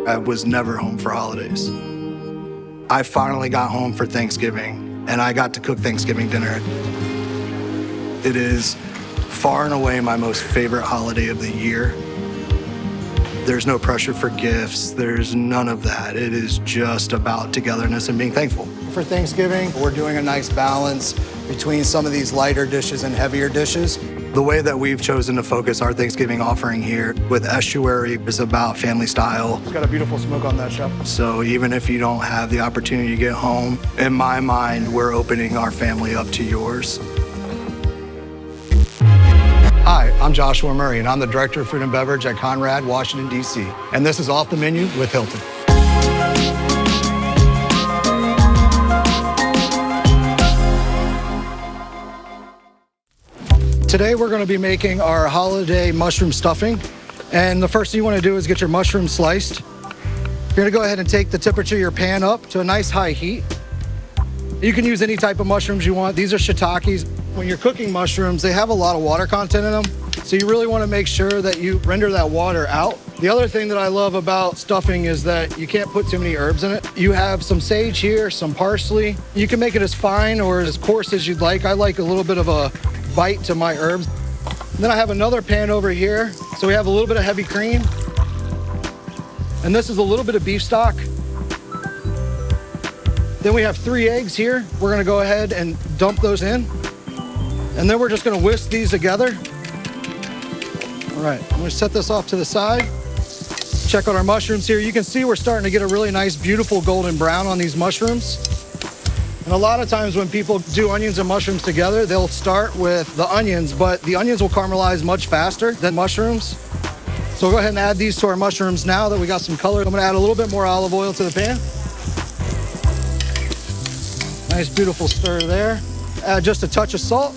I was never home for holidays. I finally got home for Thanksgiving, and I got to cook Thanksgiving dinner. It is far and away my most favorite holiday of the year. There's no pressure for gifts. There's none of that. It is just about togetherness and being thankful. For Thanksgiving, we're doing a nice balance between some of these lighter dishes and heavier dishes. The way that we've chosen to focus our Thanksgiving offering here with Estuary is about family style. It's got a beautiful smoke on that, chef. So even if you don't have the opportunity to get home, in my mind, we're opening our family up to yours. Hi, I'm Joshua Murray, and I'm the Director of Food and Beverage at Conrad Washington, D.C. And this is Off the Menu with Hilton. Today we're going to be making our holiday mushroom stuffing. And the first thing you want to do is get your mushrooms sliced. You're going to go ahead and take the temperature of your pan up to a nice high heat. You can use any type of mushrooms you want. These are shiitakes. When you're cooking mushrooms, they have a lot of water content in them. So you really want to make sure that you render that water out. The other thing that I love about stuffing is that you can't put too many herbs in it. You have some sage here, some parsley. You can make it as fine or as coarse as you'd like. I like a little bit of a bite to my herbs. Then I have another pan over here. So we have a little bit of heavy cream. And this is a little bit of beef stock. Then we have 3 eggs here. We're gonna go ahead and dump those in. And then we're just gonna whisk these together. All right, I'm gonna set this off to the side. Check out our mushrooms here. You can see we're starting to get a really nice, beautiful golden brown on these mushrooms. And a lot of times when people do onions and mushrooms together, they'll start with the onions, but the onions will caramelize much faster than mushrooms. So we'll go ahead and add these to our mushrooms now that we got some color. I'm gonna add a little bit more olive oil to the pan. Nice, beautiful stir there. Add just a touch of salt.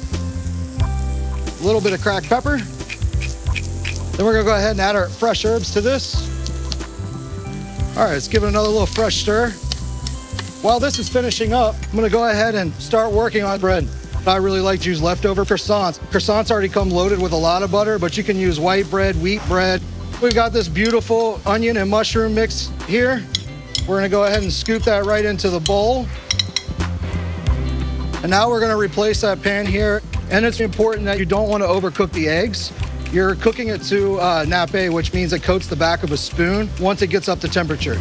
A little bit of cracked pepper. Then we're gonna go ahead and add our fresh herbs to this. All right, let's give it another little fresh stir. While this is finishing up, I'm gonna go ahead and start working on bread. I really like to use leftover croissants. Croissants already come loaded with a lot of butter, but you can use white bread, wheat bread. We've got this beautiful onion and mushroom mix here. We're gonna go ahead and scoop that right into the bowl. And now we're gonna replace that pan here. And it's important that you don't want to overcook the eggs. You're cooking it to nappe, which means it coats the back of a spoon once it gets up to temperature.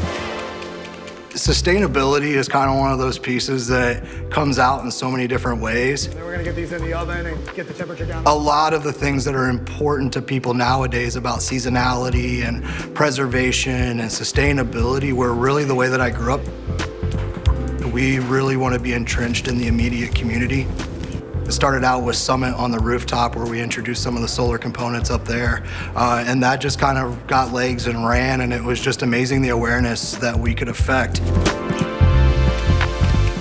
Sustainability is kind of one of those pieces that comes out in so many different ways. Then we're gonna get these in the oven and get the temperature down. A lot of the things that are important to people nowadays about seasonality and preservation and sustainability were really the way that I grew up. We really want to be entrenched in the immediate community. It started out with Summit on the rooftop where we introduced some of the solar components up there. And that just kind of got legs and ran, and it was just amazing the awareness that we could affect.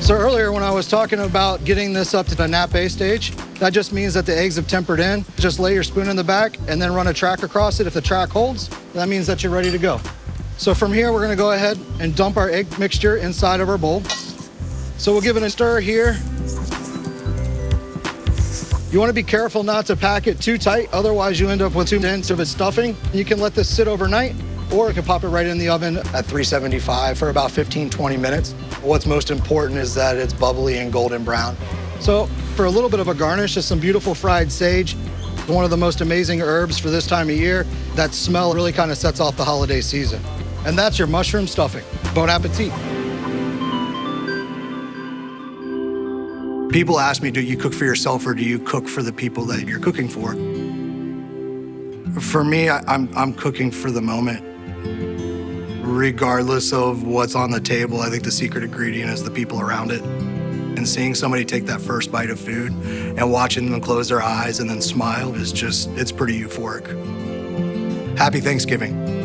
So earlier when I was talking about getting this up to the nappe stage, that just means that the eggs have tempered in. Just lay your spoon in the back and then run a track across it. If the track holds, that means that you're ready to go. So from here, we're gonna go ahead and dump our egg mixture inside of our bowl. So we'll give it a stir here. You want to be careful not to pack it too tight, otherwise you end up with too dense of a stuffing. You can let this sit overnight, or you can pop it right in the oven at 375 for about 15-20 minutes. What's most important is that it's bubbly and golden brown. So for a little bit of a garnish, just some beautiful fried sage, one of the most amazing herbs for this time of year. That smell really kind of sets off the holiday season. And that's your mushroom stuffing. Bon appetit. People ask me, do you cook for yourself or do you cook for the people that you're cooking for? For me, I'm cooking for the moment. Regardless of what's on the table, I think the secret ingredient is the people around it. And seeing somebody take that first bite of food and watching them close their eyes and then smile is just, it's pretty euphoric. Happy Thanksgiving.